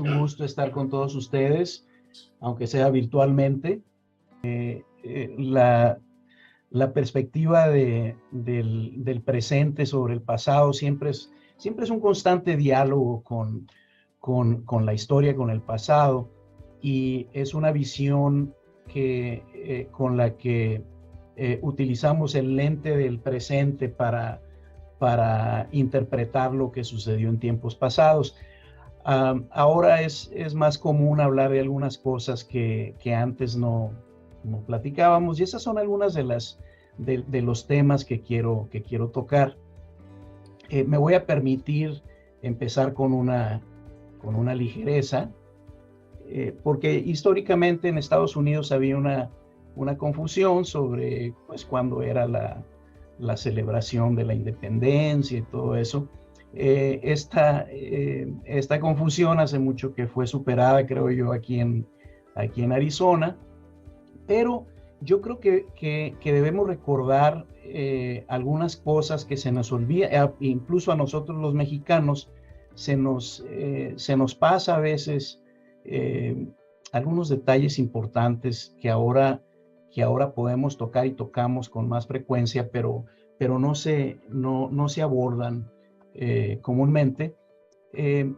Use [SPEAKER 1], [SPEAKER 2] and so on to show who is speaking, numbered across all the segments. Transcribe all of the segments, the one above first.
[SPEAKER 1] es un gusto estar con todos ustedes, aunque sea virtualmente. La perspectiva del presente sobre el pasado siempre es un constante diálogo con la historia, con el pasado, y es una visión con la que utilizamos el lente del presente para interpretar lo que sucedió en tiempos pasados. Ahora es más común hablar de algunas cosas que antes no platicábamos, y esas son algunas de los temas que quiero tocar. Me voy a permitir empezar con una ligereza, porque históricamente en Estados Unidos había una confusión sobre pues cuándo era la celebración de la independencia y todo eso. Esta confusión hace mucho que fue superada, creo yo, aquí en Arizona, pero yo creo que debemos recordar algunas cosas que se nos olvida, incluso a nosotros los mexicanos se nos pasa a veces algunos detalles importantes que ahora podemos tocar y tocamos con más frecuencia, pero no se abordan comúnmente.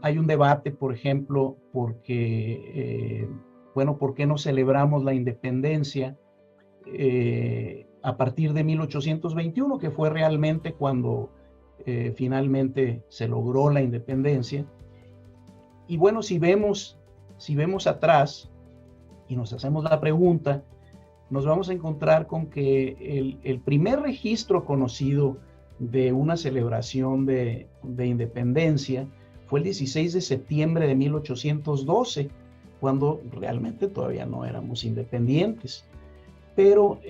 [SPEAKER 1] Hay un debate, por ejemplo, porque ¿por qué no celebramos la independencia a partir de 1821, que fue realmente cuando finalmente se logró la independencia? Y bueno, si vemos atrás y nos hacemos la pregunta, nos vamos a encontrar con que el primer registro conocido de una celebración de independencia fue el 16 de septiembre de 1812, cuando realmente todavía no éramos independientes. Pero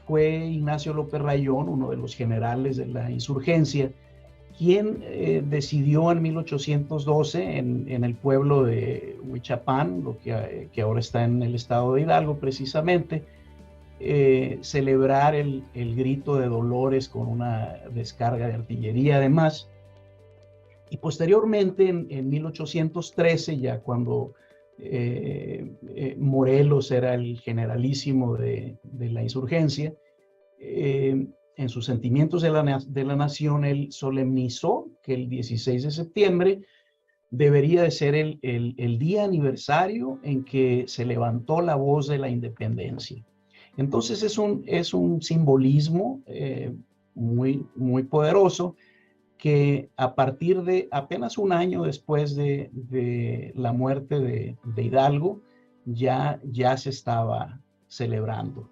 [SPEAKER 1] fue Ignacio López Rayón, uno de los generales de la insurgencia, quien decidió en 1812 en el pueblo de Huichapán, lo que ahora está en el estado de Hidalgo precisamente, celebrar el grito de Dolores con una descarga de artillería además. Y posteriormente en 1813, ya cuando Morelos era el generalísimo de la insurgencia, en sus sentimientos de la nación, él solemnizó que el 16 de septiembre debería de ser el día aniversario en que se levantó la voz de la independencia. Entonces es un simbolismo muy poderoso, que a partir de apenas un año después de la muerte de Hidalgo, ya se estaba celebrando.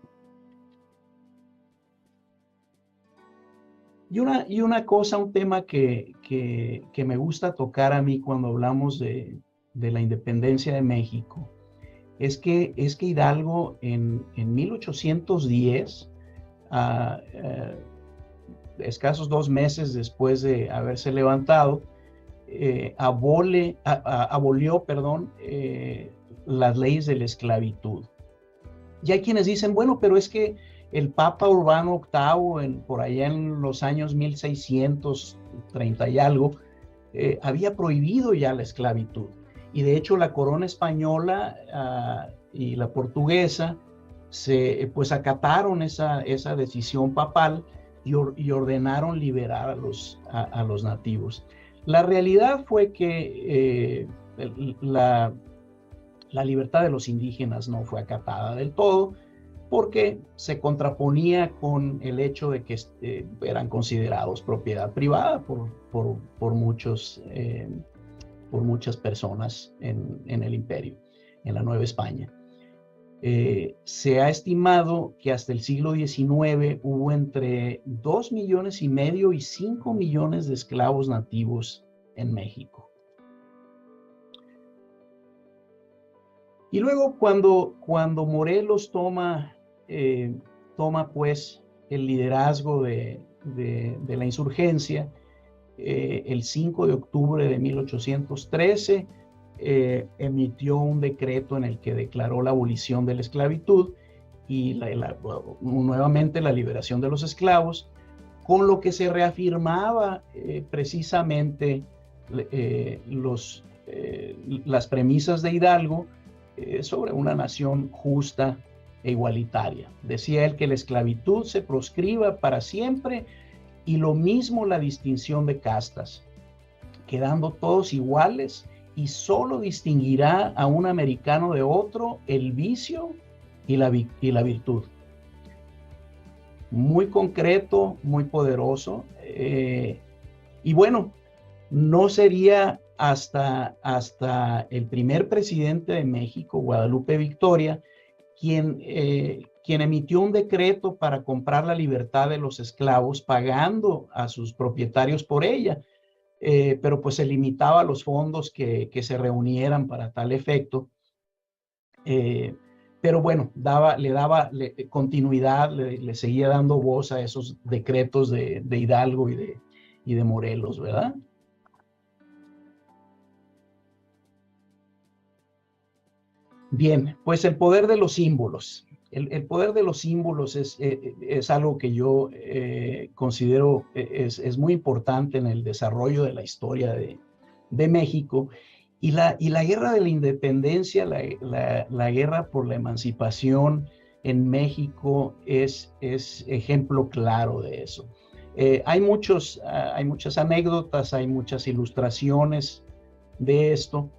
[SPEAKER 1] Y una cosa, un tema que me gusta tocar a mí cuando hablamos de la independencia de México, es que Hidalgo en 1810, escasos 2 meses después de haberse levantado, abolió las leyes de la esclavitud. Y hay quienes dicen, bueno, pero es que el Papa Urbano VIII, por allá en los años 1630 y algo, había prohibido ya la esclavitud. Y de hecho la corona española y la portuguesa pues acataron esa decisión papal y ordenaron liberar a los nativos. La realidad fue que la libertad de los indígenas no fue acatada del todo, porque se contraponía con el hecho de que eran considerados propiedad privada por muchas personas en el imperio, en la Nueva España. Se ha estimado que hasta el siglo XIX hubo entre 2,5 millones y 5 millones de esclavos nativos en México. Y luego cuando Morelos toma pues el liderazgo de la insurgencia, el 5 de octubre de 1813, emitió un decreto en el que declaró la abolición de la esclavitud y nuevamente la liberación de los esclavos, con lo que se reafirmaba precisamente las premisas de Hidalgo sobre una nación justa e igualitaria. Decía él que la esclavitud se proscriba para siempre y lo mismo la distinción de castas, quedando todos iguales, y solo distinguirá a un americano de otro el vicio y la virtud. Muy concreto, muy poderoso. Y bueno, no sería hasta el primer presidente de México, Guadalupe Victoria, quien emitió un decreto para comprar la libertad de los esclavos, pagando a sus propietarios por ella, pero pues se limitaba a los fondos que se reunieran para tal efecto. Pero bueno, le daba continuidad, le seguía dando voz a esos decretos de Hidalgo y de Morelos, ¿verdad? Bien, pues el poder de los símbolos. El poder de los símbolos es algo que yo considero es muy importante en el desarrollo de la historia de México. Y la guerra de la independencia, la guerra por la emancipación en México es ejemplo claro de eso. Hay muchas anécdotas, hay muchas ilustraciones de esto.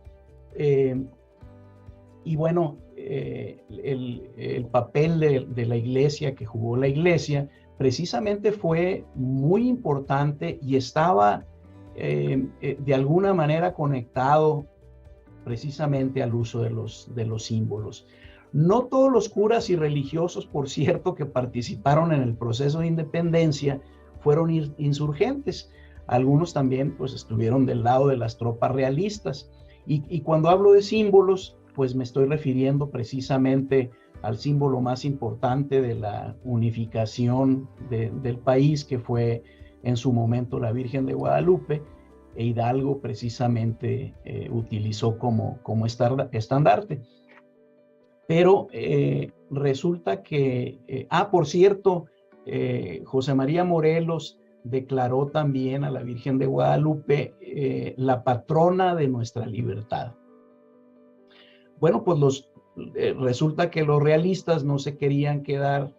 [SPEAKER 1] Y bueno, el papel de la iglesia, que jugó la iglesia, precisamente fue muy importante y estaba de alguna manera conectado precisamente al uso de los símbolos. No todos los curas y religiosos, por cierto, que participaron en el proceso de independencia fueron insurgentes. Algunos también pues estuvieron del lado de las tropas realistas. Y cuando hablo de símbolos, pues me estoy refiriendo precisamente al símbolo más importante de la unificación del país, que fue en su momento la Virgen de Guadalupe, e Hidalgo precisamente utilizó como estandarte. Pero resulta que, por cierto, José María Morelos declaró también a la Virgen de Guadalupe la patrona de nuestra libertad. Bueno, pues resulta que los realistas no se querían quedar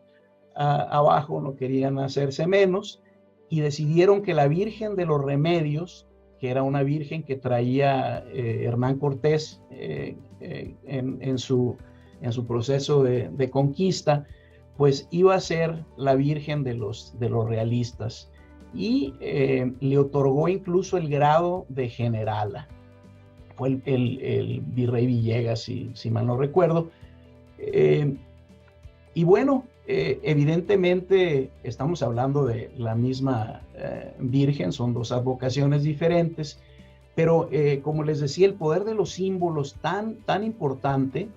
[SPEAKER 1] abajo, no querían hacerse menos, y decidieron que la Virgen de los Remedios, que era una virgen que traía Hernán Cortés en su proceso de conquista, pues iba a ser la Virgen de los realistas, y le otorgó incluso el grado de generala. Fue el virrey Villegas, si mal no recuerdo. Y bueno, evidentemente estamos hablando de la misma Virgen, son dos advocaciones diferentes, pero como les decía, el poder de los símbolos tan importante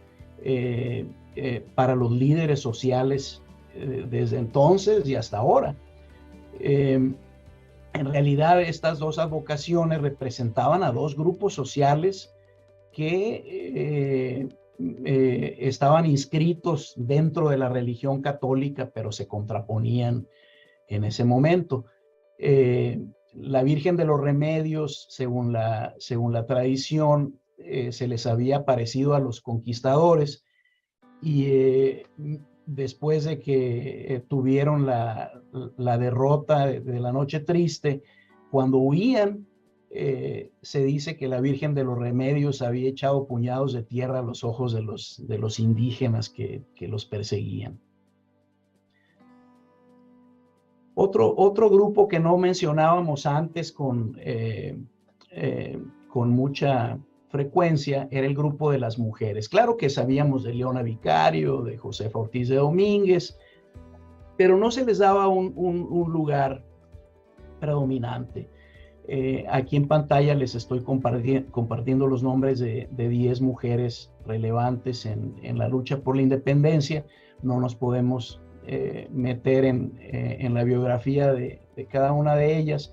[SPEAKER 1] para los líderes sociales desde entonces y hasta ahora. En realidad, estas dos advocaciones representaban a dos grupos sociales que estaban inscritos dentro de la religión católica, pero se contraponían en ese momento. La Virgen de los Remedios, según la tradición, se les había aparecido a los conquistadores, y después de que tuvieron la derrota de la Noche Triste, cuando huían, se dice que la Virgen de los Remedios había echado puñados de tierra a los ojos de los indígenas que los perseguían. Otro grupo que no mencionábamos antes con mucha frecuencia era el grupo de las mujeres. Claro que sabíamos de Leona Vicario, de Josefa Ortiz de Domínguez, pero no se les daba un lugar predominante. Aquí en pantalla les estoy compartiendo los nombres de 10 mujeres relevantes en la lucha por la independencia. No nos podemos meter en la biografía de cada una de ellas,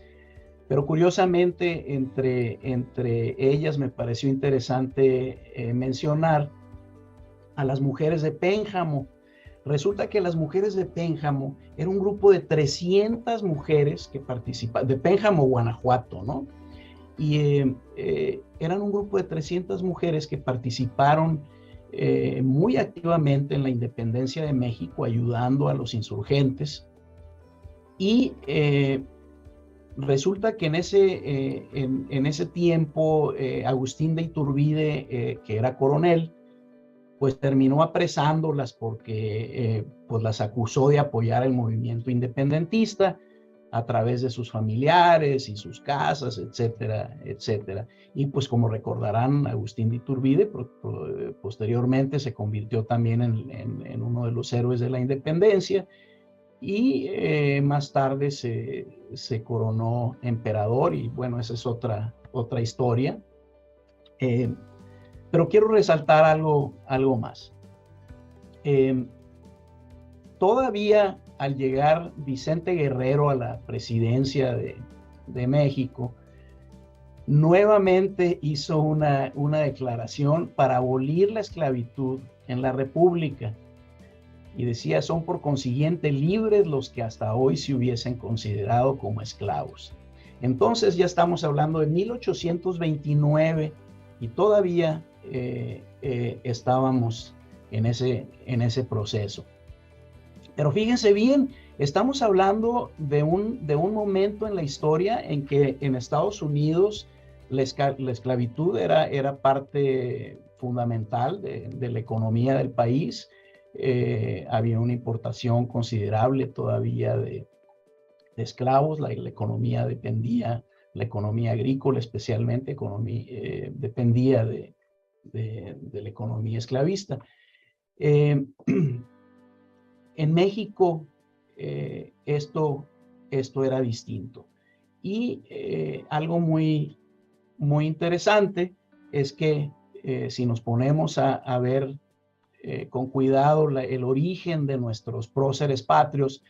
[SPEAKER 1] pero curiosamente entre ellas me pareció interesante mencionar a las mujeres de Pénjamo. Resulta que las mujeres de Pénjamo era un grupo de 300 mujeres que participaban, de Pénjamo, Guanajuato, ¿no? eran un grupo de 300 mujeres que participaron muy activamente en la independencia de México, ayudando a los insurgentes. Y resulta que en ese tiempo Agustín de Iturbide, que era coronel, pues terminó apresándolas porque pues las acusó de apoyar el movimiento independentista a través de sus familiares y sus casas, etcétera, etcétera. Y pues como recordarán, Agustín de Iturbide posteriormente se convirtió también en uno de los héroes de la independencia, y más tarde se coronó emperador, y bueno, esa es otra historia. Pero quiero resaltar algo más. Todavía al llegar Vicente Guerrero a la presidencia de México, nuevamente hizo una declaración para abolir la esclavitud en la República. Y decía: son por consiguiente libres los que hasta hoy se hubiesen considerado como esclavos. Entonces ya estamos hablando de 1829 y todavía estábamos en ese proceso. Pero fíjense bien, estamos hablando de un momento en la historia en que en Estados Unidos la esclavitud era parte fundamental de la economía del país. Había una importación considerable todavía de esclavos. La economía dependía, la economía agrícola especialmente, dependía de la economía esclavista. En México esto era distinto. Y algo muy, muy interesante es que si nos ponemos a ver con cuidado el origen de nuestros próceres patrios,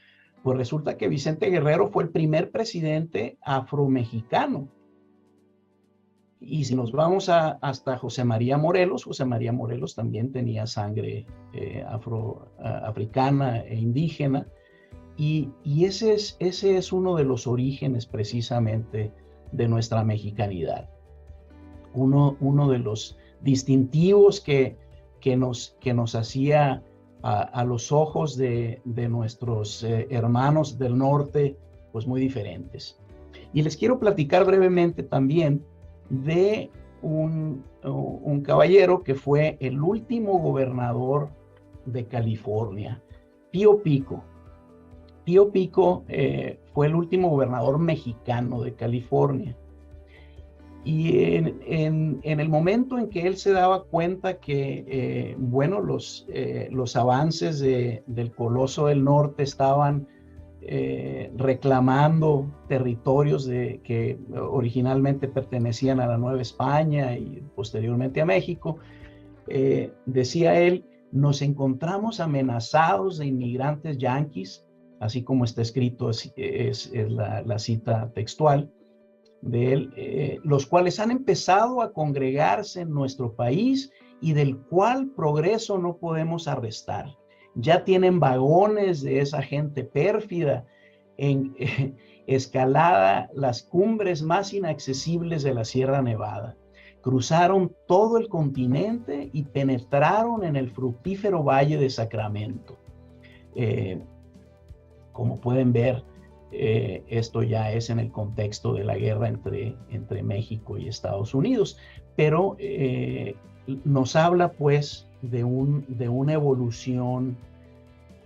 [SPEAKER 1] pues resulta que Vicente Guerrero fue el primer presidente afromexicano. Y si nos vamos hasta José María Morelos también tenía sangre africana e indígena. Y ese es uno de los orígenes precisamente de nuestra mexicanidad. Uno de los distintivos que nos hacía a los ojos de nuestros hermanos del norte, pues muy diferentes. Y les quiero platicar brevemente también de un caballero que fue el último gobernador de California, Pío Pico. Pío Pico fue el último gobernador mexicano de California. Y en el momento en que él se daba cuenta que, bueno, los avances del Coloso del Norte estaban reclamando territorios que originalmente pertenecían a la Nueva España y posteriormente a México, decía él: nos encontramos amenazados de inmigrantes yanquis, así como está escrito, es la cita textual de él, los cuales han empezado a congregarse en nuestro país y del cual progreso no podemos arrestar. Ya tienen vagones de esa gente pérfida escalada las cumbres más inaccesibles de la Sierra Nevada. Cruzaron todo el continente y penetraron en el fructífero valle de Sacramento. Como pueden ver, esto ya es en el contexto de la guerra entre México y Estados Unidos, pero nos habla pues de una evolución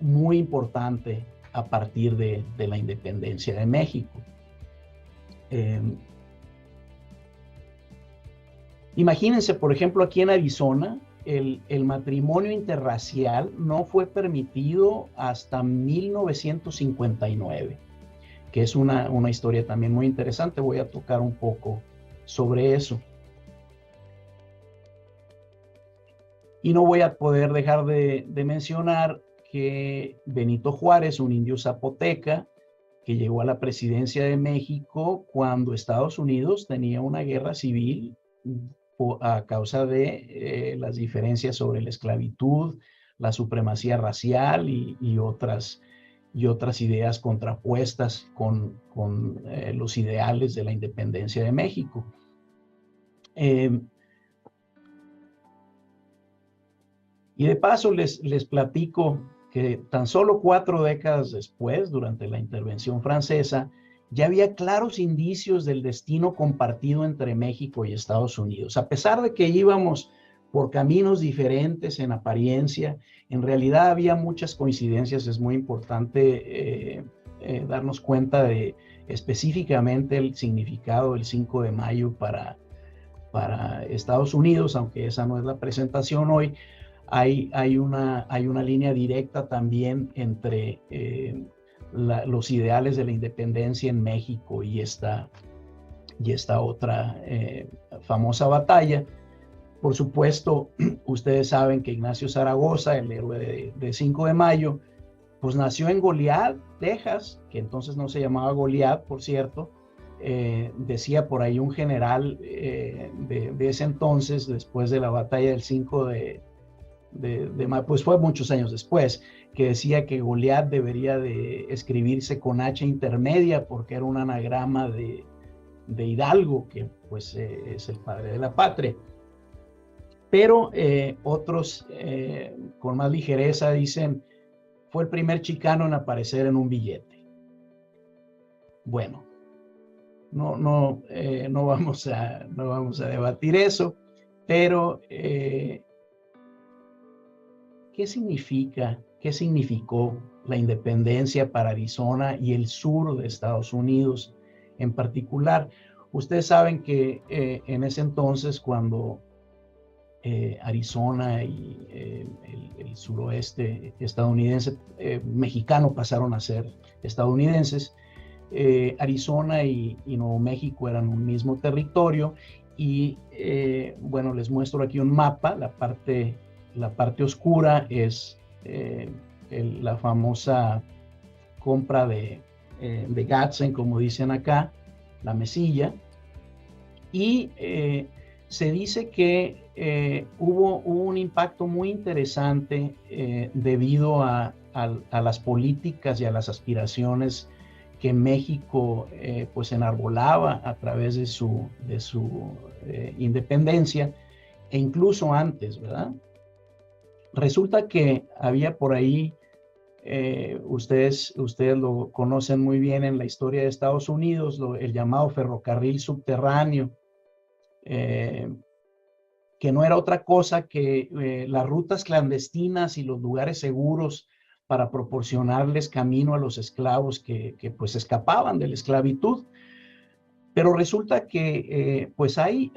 [SPEAKER 1] muy importante a partir de la independencia de México. Imagínense, por ejemplo, aquí en Arizona, el matrimonio interracial no fue permitido hasta 1959, que es una historia también muy interesante. Voy a tocar un poco sobre eso. Y no voy a poder dejar de mencionar que Benito Juárez, un indio zapoteca, que llegó a la presidencia de México cuando Estados Unidos tenía una guerra civil a causa de las diferencias sobre la esclavitud, la supremacía racial y otras ideas contrapuestas con los ideales de la independencia de México. Eh, y de paso les platico que tan solo 4 décadas después, durante la intervención francesa, ya había claros indicios del destino compartido entre México y Estados Unidos. A pesar de que íbamos por caminos diferentes en apariencia, en realidad había muchas coincidencias. Es muy importante darnos cuenta de específicamente el significado del 5 de mayo para Estados Unidos, aunque esa no es la presentación hoy. Hay una línea directa también entre los ideales de la independencia en México y esta otra famosa batalla. Por supuesto, ustedes saben que Ignacio Zaragoza, el héroe de 5 de mayo, pues nació en Goliad, Texas, que entonces no se llamaba Goliad, por cierto. Decía por ahí un general de ese entonces, después de la batalla del 5 pues fue muchos años después, que decía que Goliat debería de escribirse con H intermedia porque era un anagrama de Hidalgo, que pues es el padre de la patria. Pero otros con más ligereza dicen, fue el primer chicano en aparecer en un billete. Bueno, no vamos a debatir eso, pero ¿qué significó la independencia para Arizona y el sur de Estados Unidos en particular? Ustedes saben que en ese entonces, cuando Arizona y el suroeste estadounidense, mexicano, pasaron a ser estadounidenses, Arizona y Nuevo México eran un mismo territorio. Y bueno, les muestro aquí un mapa. La parte oscura es la famosa compra de Gadsden, como dicen acá, la Mesilla. Y se dice que hubo un impacto muy interesante debido a las políticas y a las aspiraciones que México pues enarbolaba a través de su independencia, e incluso antes, ¿verdad? Resulta que había por ahí, ustedes lo conocen muy bien en la historia de Estados Unidos, el llamado ferrocarril subterráneo, que no era otra cosa que las rutas clandestinas y los lugares seguros para proporcionarles camino a los esclavos que pues escapaban de la esclavitud. Pero resulta que pues hay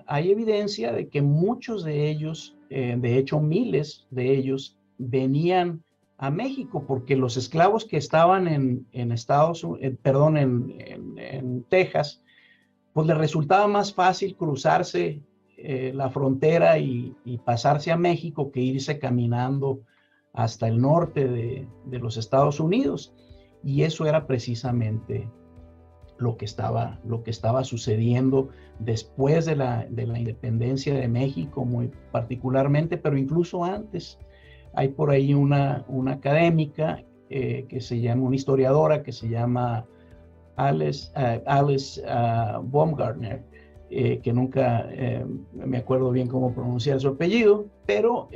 [SPEAKER 1] evidencia de que muchos de ellos, de hecho miles de ellos, venían a México porque los esclavos que estaban en Texas, pues les resultaba más fácil cruzarse la frontera y pasarse a México que irse caminando hasta el norte de los Estados Unidos. Y eso era precisamente lo que estaba sucediendo después de la independencia de México, muy particularmente, pero incluso antes. Hay por ahí una académica una historiadora que se llama Alice Baumgartner, que nunca me acuerdo bien cómo pronunciar su apellido, pero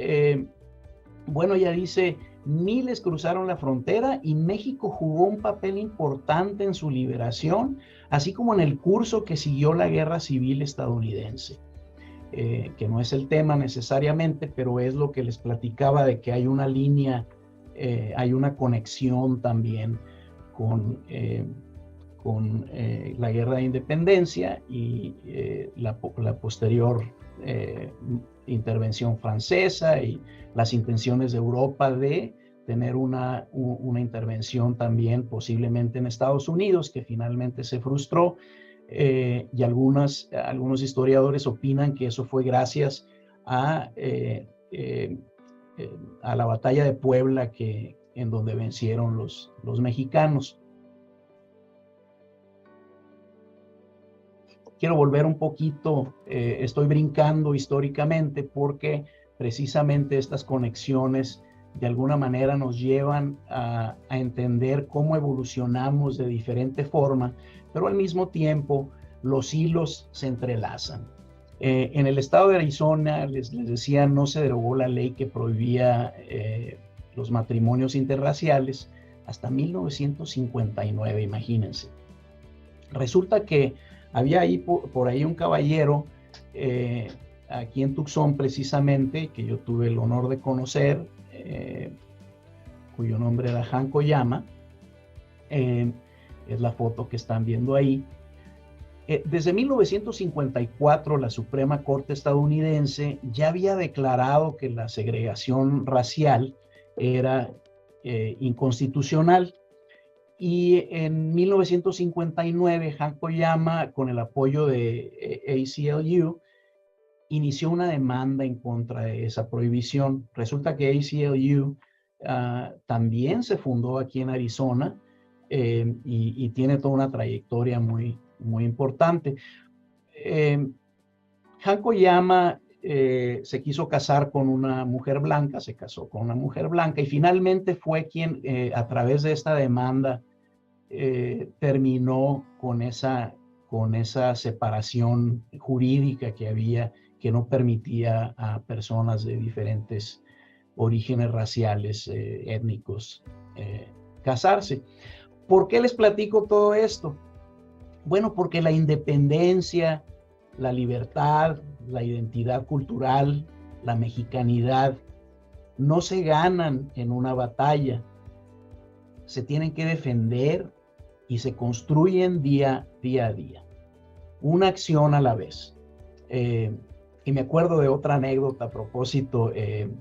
[SPEAKER 1] bueno, ella dice, miles cruzaron la frontera y México jugó un papel importante en su liberación, así como en el curso que siguió la Guerra Civil estadounidense, que no es el tema necesariamente, pero es lo que les platicaba de que hay una línea, hay una conexión también con la Guerra de Independencia y la posterior intervención francesa y las intenciones de Europa de tener una intervención también posiblemente en Estados Unidos, que finalmente se frustró, y algunos historiadores opinan que eso fue gracias a la batalla de Puebla, en donde vencieron los mexicanos. Quiero volver un poquito, estoy brincando históricamente porque precisamente estas conexiones de alguna manera nos llevan a entender cómo evolucionamos de diferente forma, pero al mismo tiempo los hilos se entrelazan. En el estado de Arizona, les decía, no se derogó la ley que prohibía los matrimonios interraciales hasta 1959, imagínense. Resulta que había ahí por ahí un caballero aquí en Tucson precisamente, que yo tuve el honor de conocer, cuyo nombre era Han Koyama. Es la foto que están viendo ahí. Desde 1954, la Suprema Corte estadounidense ya había declarado que la segregación racial era inconstitucional. Y en 1959, Han Koyama, con el apoyo de ACLU, inició una demanda en contra de esa prohibición. Resulta que ACLU también se fundó aquí en Arizona y tiene toda una trayectoria muy importante. Han Koyama se quiso casar con una mujer blanca, se casó con una mujer blanca y finalmente fue quien a través de esta demanda terminó con esa separación jurídica que había, que no permitía a personas de diferentes orígenes raciales, étnicos, casarse. ¿Por qué les platico todo esto? Bueno, porque la independencia, la libertad, la identidad cultural, la mexicanidad, no se ganan en una batalla. Se tienen que defender y se construyen día a día. Una acción a la vez. Y me acuerdo de otra anécdota a propósito. El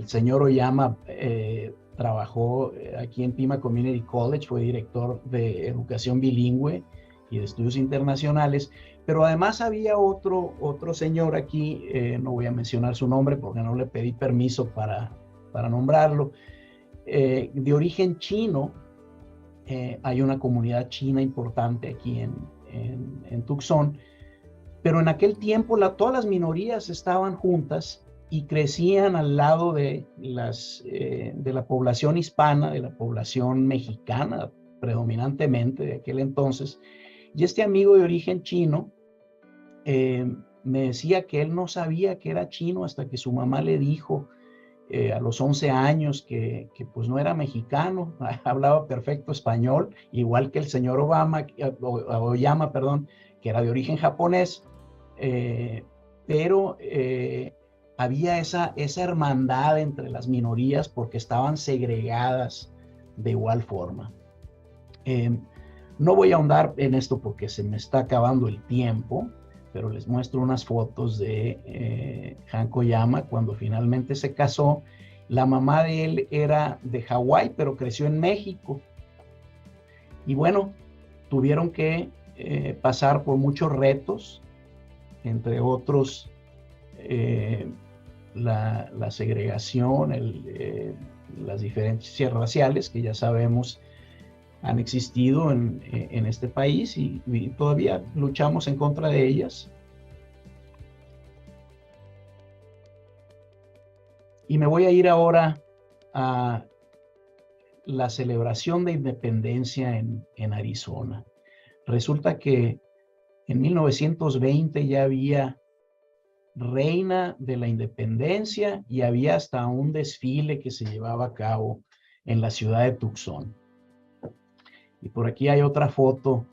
[SPEAKER 1] señor Oyama trabajó aquí en Pima Community College, fue director de educación bilingüe y de estudios internacionales, pero además había otro señor aquí, no voy a mencionar su nombre porque no le pedí permiso para nombrarlo, de origen chino. Hay una comunidad china importante aquí en Tucson, pero en aquel tiempo todas las minorías estaban juntas y crecían al lado de la población hispana, de la población mexicana predominantemente de aquel entonces. Y este amigo de origen chino me decía que él no sabía que era chino hasta que su mamá le dijo a los 11 años que pues no era mexicano, hablaba perfecto español, igual que el señor Oyama, perdón, que era de origen japonés, pero había esa hermandad entre las minorías porque estaban segregadas de igual forma. No voy a ahondar en esto porque se me está acabando el tiempo, pero les muestro unas fotos de Han Koyama cuando finalmente se casó. La mamá de él era de Hawái, pero creció en México. Y bueno, tuvieron que pasar por muchos retos, entre otros la segregación, las diferencias raciales que ya sabemos han existido en este país y todavía luchamos en contra de ellas. Y me voy a ir ahora a la celebración de independencia en Arizona. Resulta que en 1920 ya había reina de la independencia y había hasta un desfile que se llevaba a cabo en la ciudad de Tucson. Y por aquí hay otra foto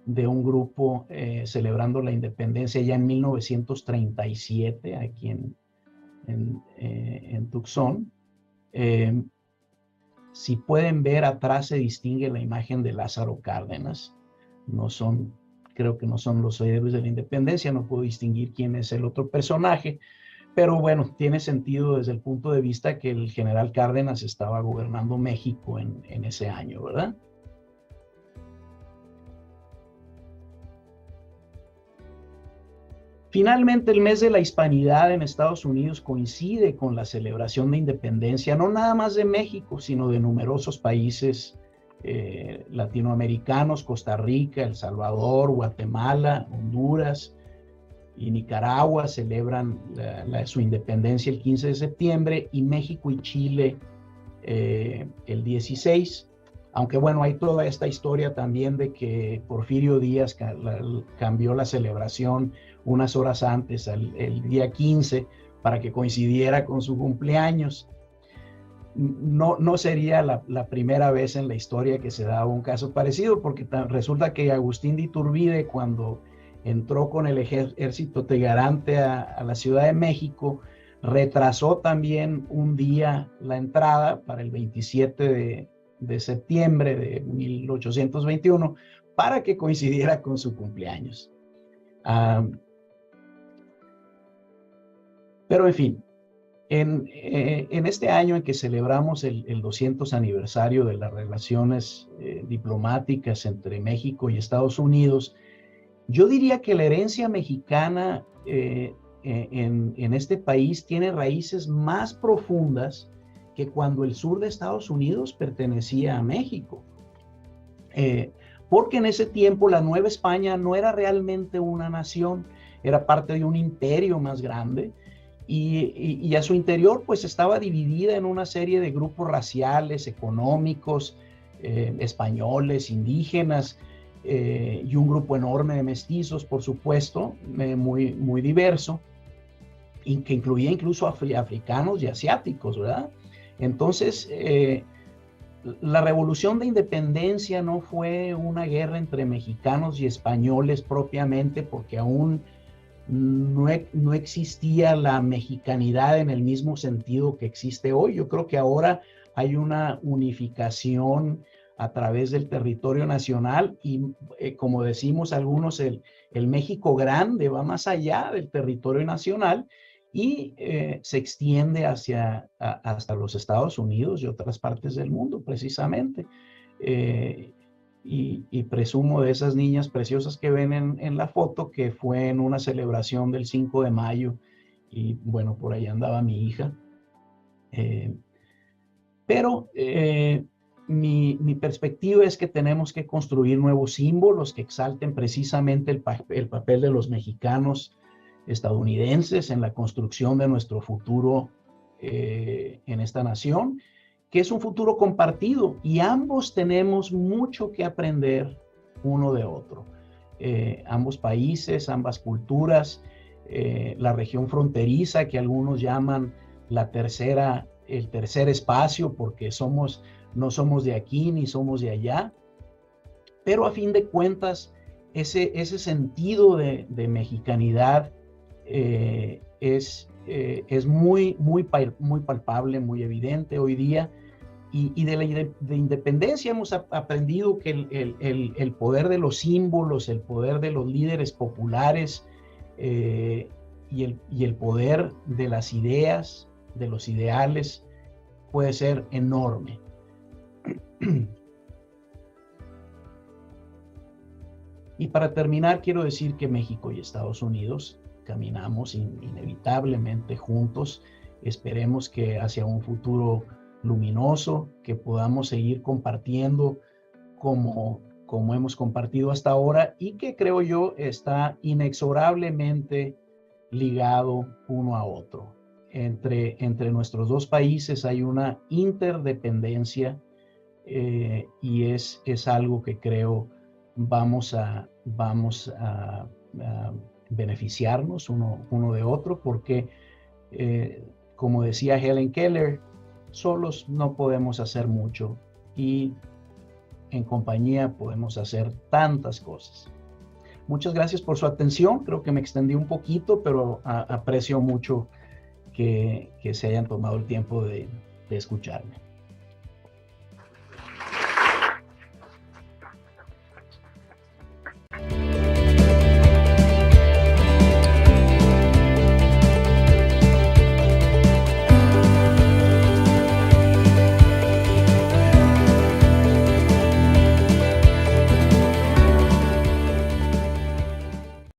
[SPEAKER 1] de un grupo celebrando la independencia ya en 1937 aquí en Tucson. Si pueden ver, atrás se distingue la imagen de Lázaro Cárdenas. Creo que no son los héroes de la independencia, no puedo distinguir quién es el otro personaje, pero bueno, tiene sentido desde el punto de vista que el general Cárdenas estaba gobernando México en ese año, ¿verdad? Finalmente, el mes de la hispanidad en Estados Unidos coincide con la celebración de independencia, no nada más de México, sino de numerosos países latinoamericanos, Costa Rica, El Salvador, Guatemala, Honduras y Nicaragua celebran su independencia el 15 de septiembre y México y Chile el 16. Aunque bueno, hay toda esta historia también de que Porfirio Díaz cambió la celebración unas horas antes, el día 15, para que coincidiera con su cumpleaños. No sería la primera vez en la historia que se daba un caso parecido, porque resulta que Agustín de Iturbide, cuando entró con el ejército trigarante a la Ciudad de México, retrasó también un día la entrada para el 27 de septiembre de 1821 para que coincidiera con su cumpleaños. Pero en fin, en este año en que celebramos el 200 aniversario de las relaciones diplomáticas entre México y Estados Unidos, yo diría que la herencia mexicana en este país tiene raíces más profundas que cuando el sur de Estados Unidos pertenecía a México. Porque en ese tiempo la Nueva España no era realmente una nación, era parte de un imperio más grande, y a su interior pues estaba dividida en una serie de grupos raciales, económicos, españoles, indígenas, y un grupo enorme de mestizos, por supuesto, muy diverso, y que incluía incluso africanos y asiáticos, ¿verdad? Entonces, la Revolución de Independencia no fue una guerra entre mexicanos y españoles propiamente, porque aún no existía la mexicanidad en el mismo sentido que existe hoy. Yo creo que ahora hay una unificación a través del territorio nacional y, como decimos algunos, el México grande va más allá del territorio nacional y se extiende hasta los Estados Unidos y otras partes del mundo, precisamente. Y presumo de esas niñas preciosas que ven en la foto que fue en una celebración del 5 de mayo y bueno, por ahí andaba mi hija. Pero mi perspectiva es que tenemos que construir nuevos símbolos que exalten precisamente el papel de los mexicanos estadounidenses en la construcción de nuestro futuro en esta nación, que es un futuro compartido y ambos tenemos mucho que aprender uno de otro. Ambos países, ambas culturas, la región fronteriza que algunos llaman el tercer espacio porque no somos de aquí ni somos de allá, pero a fin de cuentas ese sentido de mexicanidad es muy palpable, muy evidente hoy día, y de independencia hemos aprendido que el poder de los símbolos, el poder de los líderes populares y el poder de las ideas, de los ideales, puede ser enorme. Y para terminar, quiero decir que México y Estados Unidos caminamos inevitablemente juntos. Esperemos que hacia un futuro luminoso, que podamos seguir compartiendo como hemos compartido hasta ahora y que creo yo está inexorablemente ligado uno a otro. Entre nuestros dos países hay una interdependencia y es algo que creo vamos a beneficiarnos uno de otro, porque como decía Helen Keller, solos no podemos hacer mucho y en compañía podemos hacer tantas cosas. Muchas gracias por su atención. Creo que me extendí un poquito, pero aprecio mucho que se hayan tomado el tiempo de escucharme.